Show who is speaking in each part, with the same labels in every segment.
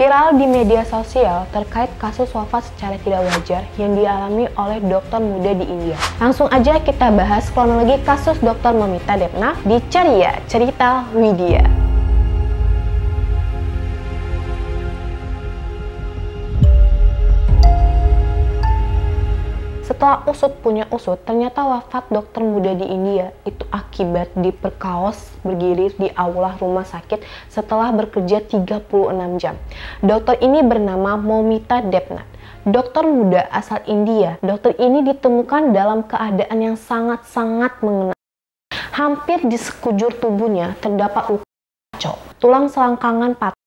Speaker 1: Viral di media sosial terkait kasus wafat secara tidak wajar yang dialami oleh dokter muda di India. Langsung aja kita bahas kronologi kasus Dr. Momita Debnath di Ceria Cerita Widya. Setelah usut punya usut, ternyata wafat dokter muda di India itu akibat diperkaos berdiri di aula rumah sakit setelah bekerja 36 jam. Dokter ini bernama Momita Debnath. Dokter muda asal India. Dokter ini ditemukan dalam keadaan yang sangat-sangat mengenaskan. Hampir di sekujur tubuhnya terdapat luka kacau, tulang selangkangan patah,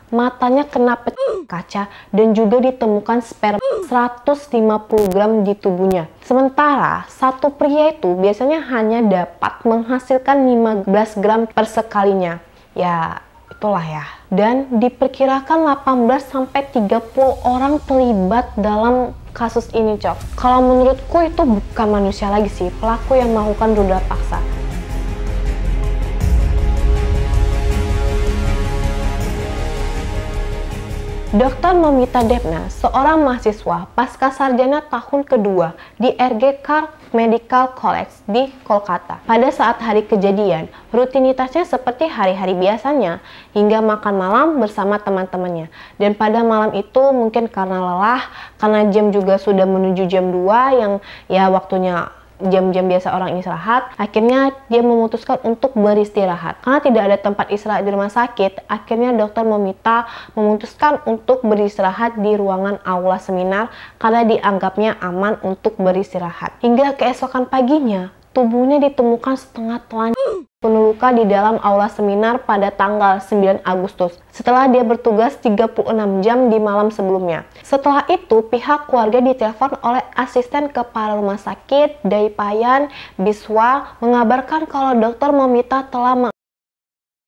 Speaker 1: matanya kena pecah kaca, dan juga ditemukan sperma 150 gram di tubuhnya. Sementara satu pria itu biasanya hanya dapat menghasilkan 15 gram per sekalinya. Ya, itulah ya. Dan diperkirakan 18-30 orang terlibat dalam kasus ini, Cok. Kalau menurutku itu bukan manusia lagi sih, pelaku yang melakukan ruda paksa. Dr. Momita Debnath, seorang mahasiswa pasca sarjana tahun kedua di R.G. Kar Medical College di Kolkata. Pada saat hari kejadian, rutinitasnya seperti hari-hari biasanya, hingga makan malam bersama teman-temannya. Dan pada malam itu mungkin karena lelah, karena jam juga sudah menuju jam 2 yang ya waktunya jam-jam biasa orang istirahat, akhirnya dia memutuskan untuk beristirahat. Karena tidak ada tempat istirahat di rumah sakit, akhirnya Dr. Momita memutuskan untuk beristirahat di ruangan aula seminar karena dianggapnya aman untuk beristirahat. Hingga keesokan paginya, tubuhnya ditemukan setengah telanjang penuh luka di dalam aula seminar pada tanggal 9 Agustus setelah dia bertugas 36 jam di malam sebelumnya. Setelah itu, pihak keluarga ditelepon oleh asisten kepala rumah sakit Daipayan Biswa mengabarkan kalau Dr. Momita telah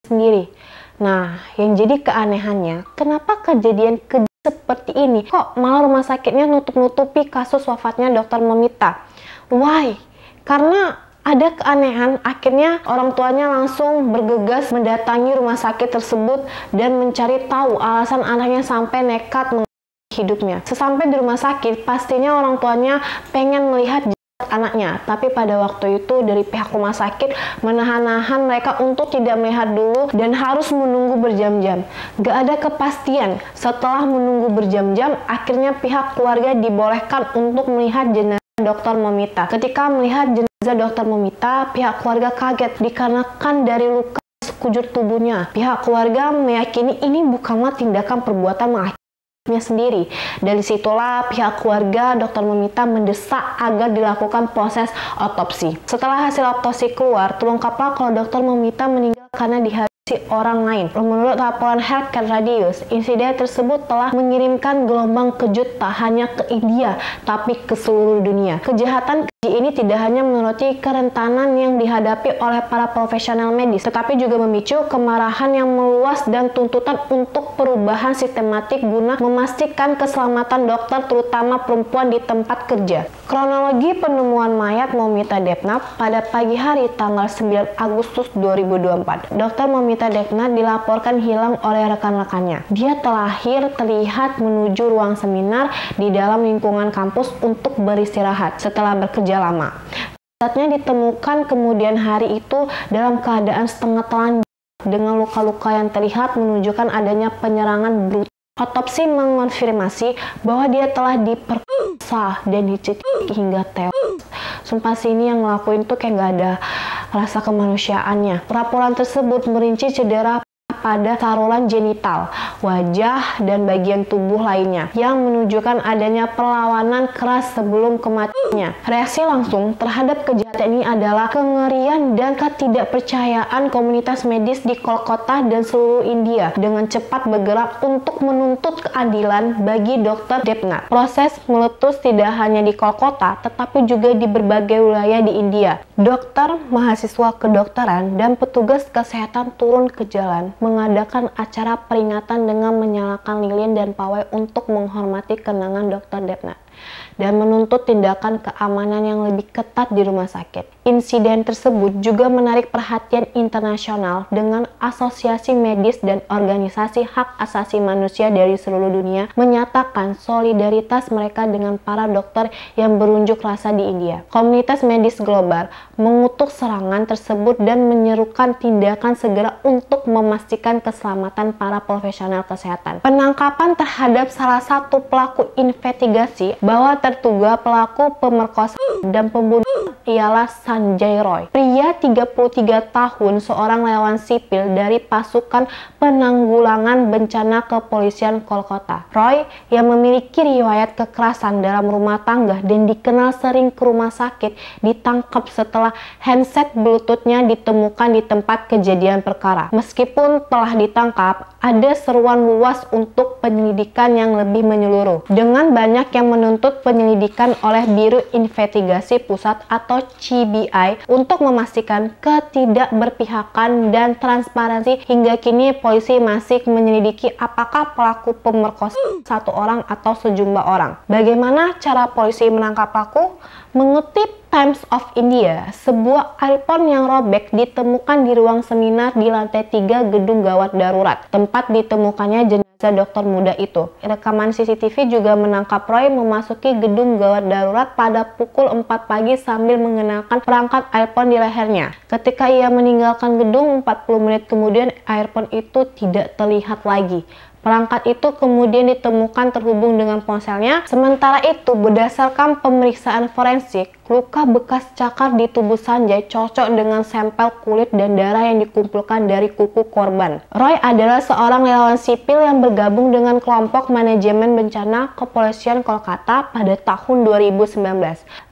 Speaker 1: sendiri. Nah, yang jadi keanehannya, kenapa kejadian seperti ini? Kok malah rumah sakitnya nutup-nutupi kasus wafatnya Dr. Momita? Why? Karena ada keanehan, akhirnya orang tuanya langsung bergegas mendatangi rumah sakit tersebut dan mencari tahu alasan anaknya sampai nekat mengakhiri hidupnya. Sesampai di rumah sakit, pastinya orang tuanya pengen melihat jasad anaknya, tapi pada waktu itu dari pihak rumah sakit menahan-nahan mereka untuk tidak melihat dulu dan harus menunggu berjam-jam. Gak ada kepastian. Setelah menunggu berjam-jam, akhirnya pihak keluarga dibolehkan untuk melihat jenazah Dr. Momita. Ketika melihat jenazah Dr. Momita, pihak keluarga kaget dikarenakan dari luka sekujur tubuhnya. Pihak keluarga meyakini ini bukanlah tindakan perbuatan mengakhirinya sendiri. Dari situlah pihak keluarga Dr. Momita mendesak agar dilakukan proses otopsi. Setelah hasil otopsi keluar, terungkaplah kalau Dr. Momita meninggal karena dihabisi orang lain. Menurut laporan Healthcare Radius, insiden tersebut telah mengirimkan gelombang kejut tak hanya ke India, tapi ke seluruh dunia. Kejahatan keji ini tidak hanya menuruti kerentanan yang dihadapi oleh para profesional medis, tetapi juga memicu kemarahan yang meluas dan tuntutan untuk perubahan sistematik guna memastikan keselamatan dokter, terutama perempuan di tempat kerja. Kronologi penemuan mayat Momita Debnath pada pagi hari tanggal 9 Agustus 2024. Dr. Momita Debnath dilaporkan hilang oleh rekan-rekannya. Dia terlihat menuju ruang seminar di dalam lingkungan kampus untuk beristirahat setelah bekerja lama. Jasadnya ditemukan kemudian hari itu dalam keadaan setengah telanjang dengan luka-luka yang terlihat menunjukkan adanya penyerangan brutal. Otopsi mengonfirmasi bahwa dia telah diperkosa dan dicekik hingga tewas. Sumpah sih, ini yang ngelakuin tuh kayak gak ada rasa kemanusiaannya. Laporan tersebut merinci cedera pada saluran genital, wajah, dan bagian tubuh lainnya yang menunjukkan adanya perlawanan keras sebelum kematiannya. Reaksi langsung terhadap kejahatan ini adalah kengerian dan ketidakpercayaan komunitas medis di Kolkata dan seluruh India dengan cepat bergerak untuk menuntut keadilan bagi Dr. Debnath. Proses meletus tidak hanya di Kolkata, tetapi juga di berbagai wilayah di India. Dokter, mahasiswa kedokteran, dan petugas kesehatan turun ke jalan mengadakan acara peringatan dengan menyalakan lilin dan pawai untuk menghormati kenangan Dr. Debnath dan menuntut tindakan keamanan yang lebih ketat di rumah sakit. Insiden tersebut juga menarik perhatian internasional dengan asosiasi medis dan organisasi hak asasi manusia dari seluruh dunia menyatakan solidaritas mereka dengan para dokter yang berunjuk rasa di India. Komunitas medis global mengutuk serangan tersebut dan menyerukan tindakan segera untuk memastikan keselamatan para profesional kesehatan. Penangkapan terhadap salah satu pelaku investigasi bahwa terduga pelaku pemerkosaan dan pembunuhan ialah Sanjay Roy, pria 33 tahun, seorang relawan sipil dari pasukan penanggulangan bencana kepolisian Kolkata. Roy yang memiliki riwayat kekerasan dalam rumah tangga dan dikenal sering ke rumah sakit ditangkap setelah handset Bluetooth-nya ditemukan di tempat kejadian perkara. Meskipun telah ditangkap, ada seruan luas untuk penyelidikan yang lebih menyeluruh, dengan banyak yang menuntut penyelidikan oleh Biro Investigasi Pusat atau CBI untuk memastikan ketidakberpihakan dan transparansi. Hingga kini polisi masih menyelidiki apakah pelaku pemerkosaan satu orang atau sejumlah orang. Bagaimana cara polisi menangkap pelaku? Mengutip Times of India, sebuah iPhone yang robek ditemukan di ruang seminar di lantai 3 gedung gawat darurat, tempat ditemukannya jenazah dokter muda itu. Rekaman CCTV juga menangkap Roy memasuki gedung gawat darurat pada pukul 4 pagi sambil mengenakan perangkat iPhone di lehernya. Ketika ia meninggalkan gedung 40 menit kemudian, iPhone itu tidak terlihat lagi. Perangkat itu kemudian ditemukan terhubung dengan ponselnya. Sementara itu, berdasarkan pemeriksaan forensik, luka bekas cakar di tubuh Sanjay cocok dengan sampel kulit dan darah yang dikumpulkan dari kuku korban. Roy adalah seorang relawan sipil yang bergabung dengan kelompok manajemen bencana kepolisian Kolkata pada tahun 2019.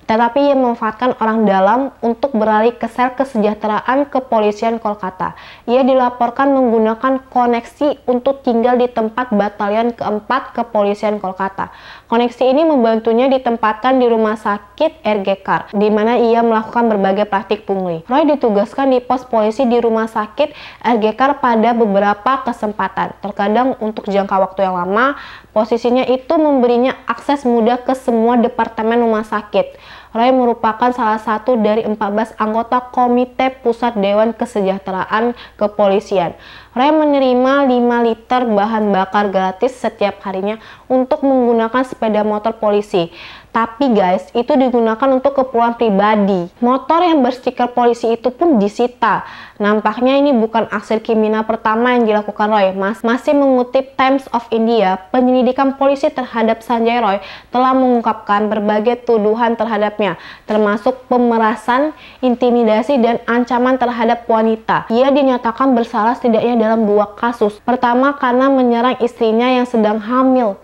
Speaker 1: Tetapi ia memanfaatkan orang dalam untuk beralih ke sel kesejahteraan kepolisian Kolkata. Ia dilaporkan menggunakan koneksi untuk tinggal di tempat batalion keempat kepolisian Kolkata. Koneksi ini membantunya ditempatkan di rumah sakit RG Kar, di mana ia melakukan berbagai praktik pungli. Roy ditugaskan di pos polisi di rumah sakit RG Kar pada beberapa kesempatan. Terkadang untuk jangka waktu yang lama, posisinya itu memberinya akses mudah ke semua departemen rumah sakit. Roy merupakan salah satu dari 14 anggota Komite Pusat Dewan Kesejahteraan Kepolisian. Roy menerima 5 liter bahan bakar gratis setiap harinya untuk menggunakan sepeda motor polisi. Tapi guys, itu digunakan untuk keperluan pribadi. Motor yang berstiker polisi itu pun disita. Nampaknya ini bukan aksi kriminal pertama yang dilakukan Roy. Masih mengutip Times of India, penyelidikan polisi terhadap Sanjay Roy telah mengungkapkan berbagai tuduhan terhadapnya, termasuk pemerasan, intimidasi, dan ancaman terhadap wanita. Ia dinyatakan bersalah setidaknya dalam 2 kasus. Pertama, karena menyerang istrinya yang sedang hamil.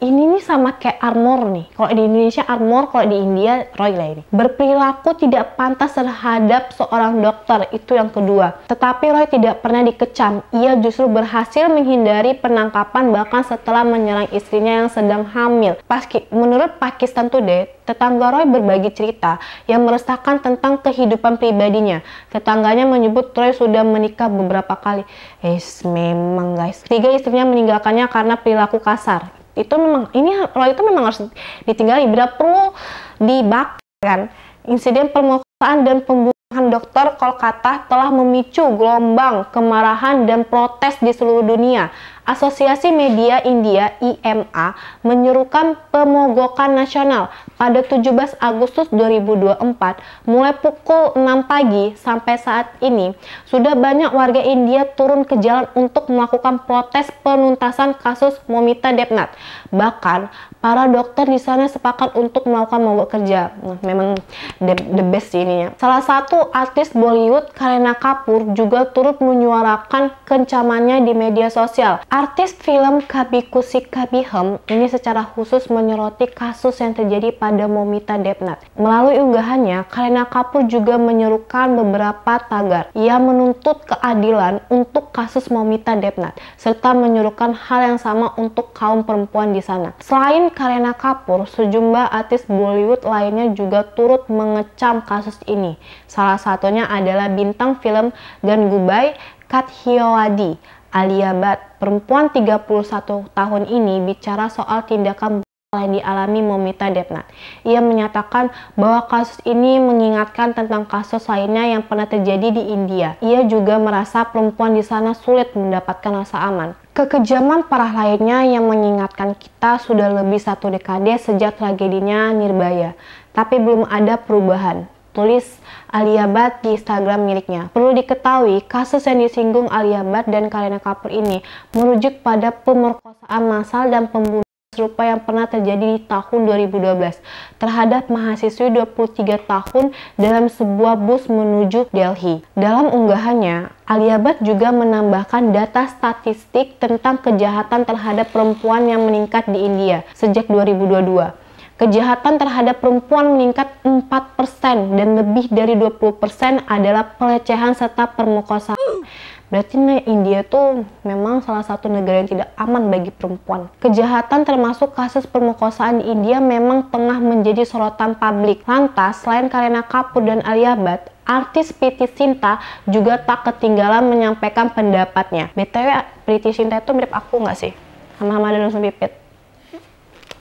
Speaker 1: Ini nih sama kayak Armor nih. Kalau di Indonesia Armor, kalau di India Roy lah ini. Berperilaku tidak pantas terhadap seorang dokter, itu yang kedua. Tetapi Roy tidak pernah dikecam. Ia justru berhasil menghindari penangkapan bahkan setelah menyerang istrinya yang sedang hamil. Menurut Pakistan Today, tetangga Roy berbagi cerita yang meresahkan tentang kehidupan pribadinya. Tetangganya menyebut Roy sudah menikah beberapa kali. Memang guys. 3 istrinya meninggalkannya karena perilaku kasar. Itu memang, Roy itu memang harus ditinggali, bila perlu dibakar. Insiden pemerkosaan dan pembunuhan dokter Kolkata telah memicu gelombang kemarahan dan protes di seluruh dunia. Asosiasi Media India IMA menyerukan pemogokan nasional pada 17 Agustus 2024 mulai pukul 6 pagi sampai saat ini. Sudah banyak warga India turun ke jalan untuk melakukan protes penuntasan kasus Momita Debnath. Bahkan para dokter di sana sepakat untuk melakukan mogok kerja. Memang the best ini ya. Salah satu artis Bollywood, Kareena Kapoor, juga turut menyuarakan kencamannya di media sosial. Artis film Kabhi Khushi Kabhie Gham ini secara khusus menyoroti kasus yang terjadi pada Momita Debnath. Melalui unggahannya, Kareena Kapoor juga menyerukan beberapa tagar. Ia menuntut keadilan untuk kasus Momita Debnath, serta menyerukan hal yang sama untuk kaum perempuan di sana. Selain Kareena Kapoor, sejumlah artis Bollywood lainnya juga turut mengecam kasus ini. Salah satunya adalah bintang film Gangubai Kathiawadi, Alia Bhatt. Perempuan 31 tahun ini bicara soal tindakan yang dialami Momita Debnath. Ia menyatakan bahwa kasus ini mengingatkan tentang kasus lainnya yang pernah terjadi di India. Ia juga merasa perempuan di sana sulit mendapatkan rasa aman. Kekejaman parah lainnya yang mengingatkan kita sudah lebih 1 dekade sejak tragedinya Nirbhaya, tapi belum ada perubahan, tulis Alia Bhatt di Instagram miliknya. Perlu diketahui, kasus yang disinggung Alia Bhatt dan Kareena Kapoor ini merujuk pada pemerkosaan massal dan pembunuhan serupa yang pernah terjadi di tahun 2012 terhadap mahasiswi 23 tahun dalam sebuah bus menuju Delhi. Dalam unggahannya, Alia Bhatt juga menambahkan data statistik tentang kejahatan terhadap perempuan yang meningkat di India sejak 2022. Kejahatan terhadap perempuan meningkat 4% dan lebih dari 20% adalah pelecehan serta perkosaan. Berarti India tuh memang salah satu negara yang tidak aman bagi perempuan. Kejahatan termasuk kasus pemerkosaan di India memang tengah menjadi sorotan publik. Lantas, selain Kareena Kapoor dan Alia Bhatt, artis Preity Zinta juga tak ketinggalan menyampaikan pendapatnya. BTW, Preity Zinta itu mirip aku nggak sih? Sama-sama ada langsung pipit.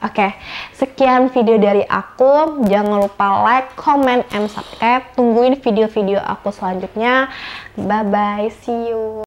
Speaker 1: Oke, sekian video dari aku. Jangan lupa like, comment, and subscribe. Tungguin video-video aku selanjutnya. Bye-bye, see you.